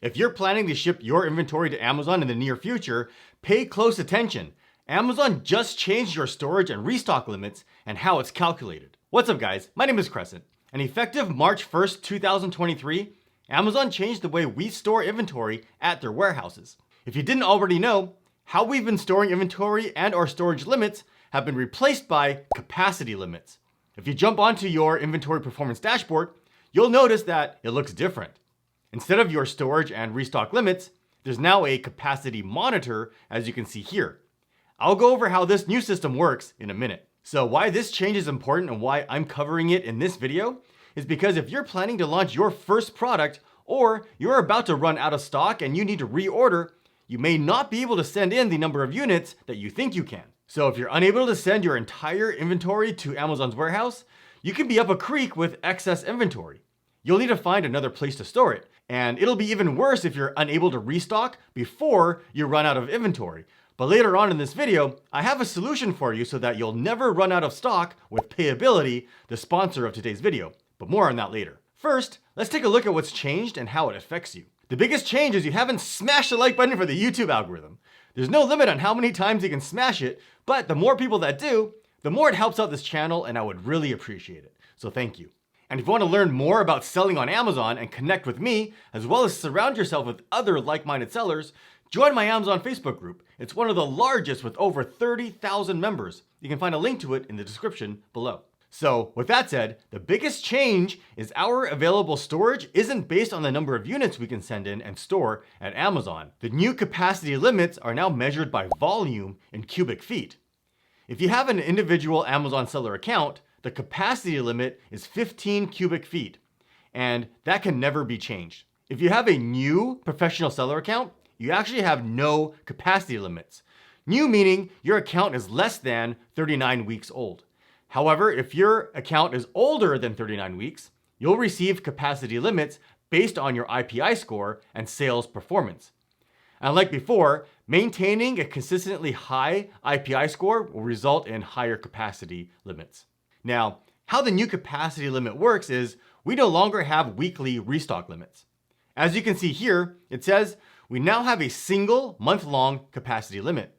If you're planning to ship your inventory to Amazon in the near future, pay close attention. Amazon just changed your storage and restock limits and how it's calculated. What's up guys, my name is Crescent, and effective March 1st, 2023, Amazon changed the way we store inventory at their warehouses. If you didn't already know, how we've been storing inventory and our storage limits have been replaced by capacity limits. If you jump onto your inventory performance dashboard, you'll notice that it looks different. Instead of your storage and restock limits, there's now a capacity monitor, as you can see here. I'll go over how this new system works in a minute. So why this change is important and why I'm covering it in this video is because if you're planning to launch your first product or you're about to run out of stock and you need to reorder, you may not be able to send in the number of units that you think you can. So if you're unable to send your entire inventory to Amazon's warehouse, you can be up a creek with excess inventory. You'll need to find another place to store it. And it'll be even worse if you're unable to restock before you run out of inventory. But later on in this video, I have a solution for you so that you'll never run out of stock with Payability, the sponsor of today's video. But more on that later. First, let's take a look at what's changed and how it affects you. The biggest change is you haven't smashed the like button for the YouTube algorithm. There's no limit on how many times you can smash it, but the more people that do, the more it helps out this channel, and I would really appreciate it. So thank you. And if you want to learn more about selling on Amazon and connect with me, as well as surround yourself with other like-minded sellers, join my Amazon Facebook group. It's one of the largest with over 30,000 members. You can find a link to it in the description below. So with that said, the biggest change is our available storage isn't based on the number of units we can send in and store at Amazon. The new capacity limits are now measured by volume in cubic feet. If you have an individual Amazon seller account, the capacity limit is 15 cubic feet, and that can never be changed. If you have a new professional seller account, you actually have no capacity limits. New meaning your account is less than 39 weeks old. However, if your account is older than 39 weeks, you'll receive capacity limits based on your IPI score and sales performance. And like before, maintaining a consistently high IPI score will result in higher capacity limits. Now, how the new capacity limit works is we no longer have weekly restock limits. As you can see here, it says we now have a single month-long capacity limit.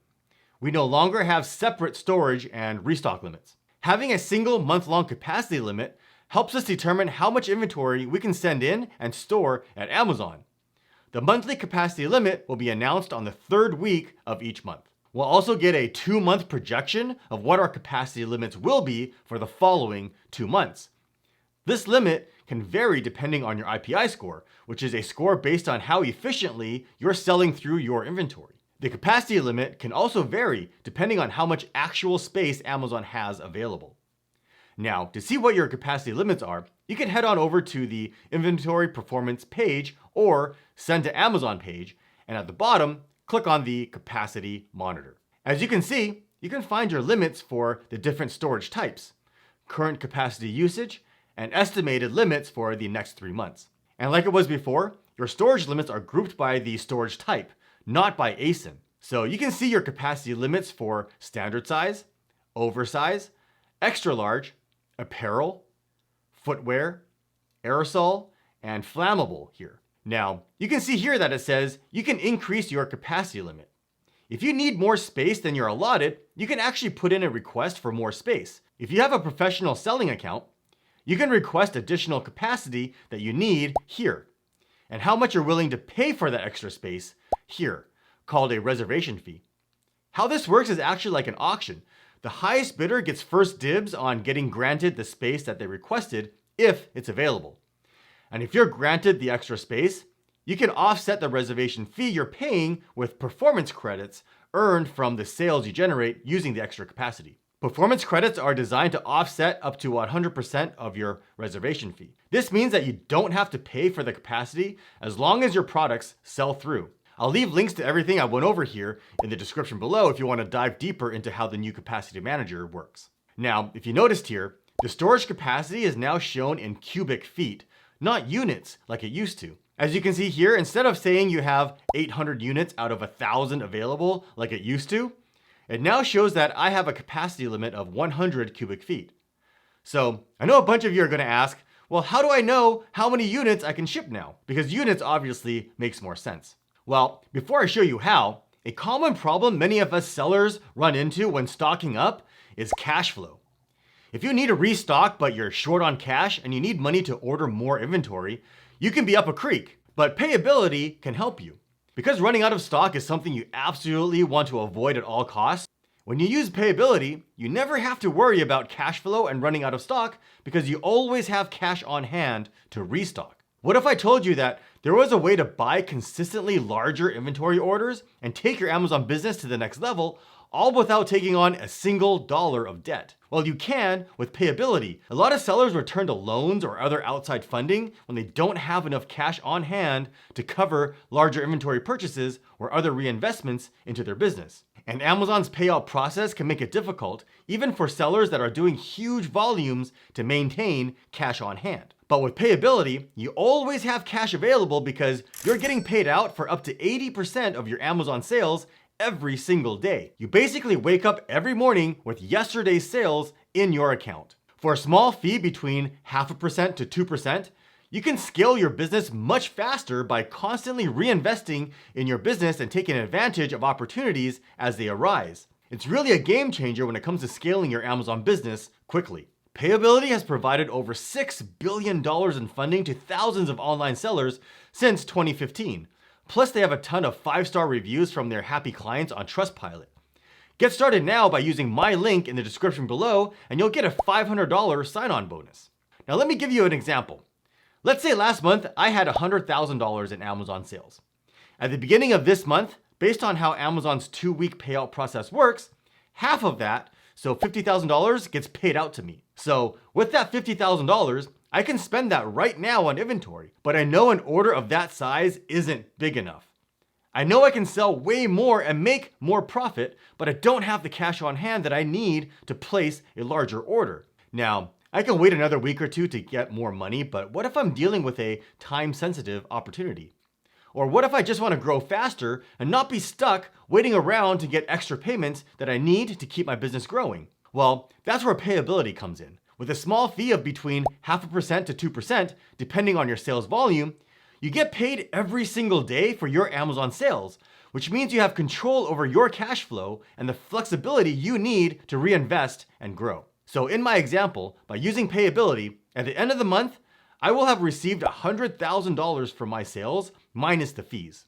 We no longer have separate storage and restock limits. Having a single month-long capacity limit helps us determine how much inventory we can send in and store at Amazon. The monthly capacity limit will be announced on the third week of each month. We'll also get a 2-month projection of what our capacity limits will be for the following 2 months. This limit can vary depending on your IPI score, which is a score based on how efficiently you're selling through your inventory. The capacity limit can also vary depending on how much actual space Amazon has available. Now, to see what your capacity limits are, you can head on over to the Inventory Performance page or Send to Amazon page, and at the bottom, click on the Capacity Monitor. As you can see, you can find your limits for the different storage types, current capacity usage, and estimated limits for the next 3 months. And like it was before, your storage limits are grouped by the storage type, not by ASIN. So you can see your capacity limits for standard size, oversize, extra large, apparel, footwear, aerosol, and flammable here. Now, you can see here that it says you can increase your capacity limit. If you need more space than you're allotted, you can actually put in a request for more space. If you have a professional selling account, you can request additional capacity that you need here, and how much you're willing to pay for that extra space here, called a reservation fee. How this works is actually like an auction. The highest bidder gets first dibs on getting granted the space that they requested if it's available. And if you're granted the extra space, you can offset the reservation fee you're paying with performance credits earned from the sales you generate using the extra capacity. Performance credits are designed to offset up to 100% of your reservation fee. This means that you don't have to pay for the capacity as long as your products sell through. I'll leave links to everything I went over here in the description below if you want to dive deeper into how the new capacity manager works. Now, if you noticed here, the storage capacity is now shown in cubic feet, not units like it used to. As you can see here, instead of saying you have 800 units out of 1,000 available like it used to, it now shows that I have a capacity limit of 100 cubic feet. So I know a bunch of you are going to ask, Well, how do I know how many units I can ship now? Because units obviously makes more sense. Well, before I show you how, a common problem many of us sellers run into when stocking up is cash flow. If you need to restock but you're short on cash and you need money to order more inventory, you can be up a creek, but payability can help you. Because running out of stock is something you absolutely want to avoid at all costs, when you use payability, you never have to worry about cash flow and running out of stock because you always have cash on hand to restock. What if I told you that there was a way to buy consistently larger inventory orders and take your Amazon business to the next level, all without taking on a single dollar of debt? Well, you can with payability. A lot of sellers return to loans or other outside funding when they don't have enough cash on hand to cover larger inventory purchases or other reinvestments into their business. And Amazon's payout process can make it difficult, even for sellers that are doing huge volumes, to maintain cash on hand. But with payability, you always have cash available because you're getting paid out for up to 80% of your Amazon sales every single day. You basically wake up every morning with yesterday's sales in your account. For a small fee between 0.5% to 2%, you can scale your business much faster by constantly reinvesting in your business and taking advantage of opportunities as they arise. It's really a game changer when it comes to scaling your Amazon business quickly. Payability has provided over $6 billion in funding to thousands of online sellers since 2015. Plus, they have a ton of 5-star reviews from their happy clients on Trustpilot. Get started now by using my link in the description below, and you'll get a $500 sign-on bonus. Now, let me give you an example. Let's say last month I had $100,000 in Amazon sales. At the beginning of this month, based on how Amazon's 2-week payout process works, half of that, so $50,000, gets paid out to me. So with that $50,000, I can spend that right now on inventory, but I know an order of that size isn't big enough. I know I can sell way more and make more profit, but I don't have the cash on hand that I need to place a larger order. Now, I can wait another week or two to get more money, but what if I'm dealing with a time-sensitive opportunity? Or what if I just want to grow faster and not be stuck waiting around to get extra payments that I need to keep my business growing? Well, that's where payability comes in. With a small fee of between 0.5% to 2%, depending on your sales volume, you get paid every single day for your Amazon sales, which means you have control over your cash flow and the flexibility you need to reinvest and grow. So in my example, by using payability, at the end of the month, I will have received $100,000 from my sales minus the fees.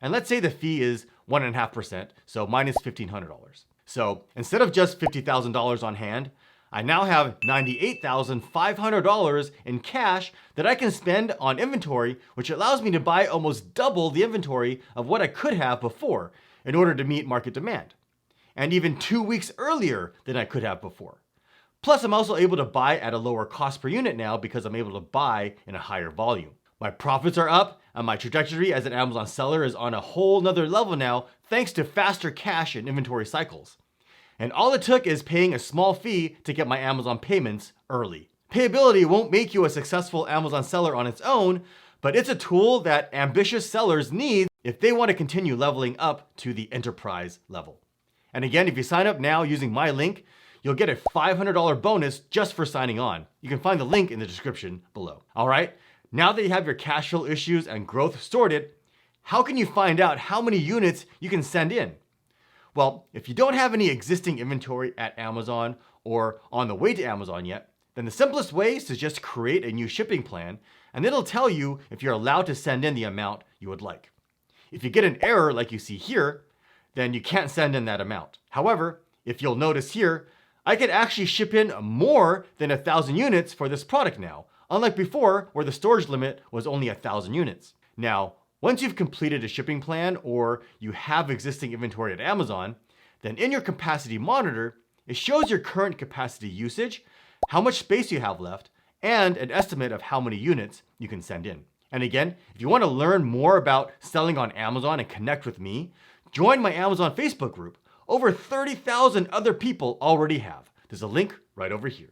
And let's say the fee is 1.5%, so minus $1,500. So instead of just $50,000 on hand, I now have $98,500 in cash that I can spend on inventory, which allows me to buy almost double the inventory of what I could have before in order to meet market demand. And even 2 weeks earlier than I could have before. Plus, I'm also able to buy at a lower cost per unit now because I'm able to buy in a higher volume. My profits are up, and my trajectory as an Amazon seller is on a whole nother level now thanks to faster cash and inventory cycles. And all it took is paying a small fee to get my Amazon payments early. Payability won't make you a successful Amazon seller on its own, but it's a tool that ambitious sellers need if they want to continue leveling up to the enterprise level. And again, if you sign up now using my link, you'll get a $500 bonus just for signing on. You can find the link in the description below. All right, now that you have your cash flow issues and growth sorted, how can you find out how many units you can send in? Well, if you don't have any existing inventory at Amazon or on the way to Amazon yet, then the simplest way is to just create a new shipping plan, and it'll tell you if you're allowed to send in the amount you would like. If you get an error like you see here, then you can't send in that amount. However, if you'll notice here, I could actually ship in more than 1,000 units for this product now, unlike before where the storage limit was only 1,000 units. Now, once you've completed a shipping plan or you have existing inventory at Amazon, then in your capacity monitor, it shows your current capacity usage, how much space you have left, and an estimate of how many units you can send in. And again, if you want to learn more about selling on Amazon and connect with me, join my Amazon Facebook group. Over 30,000 other people already have. There's a link right over here.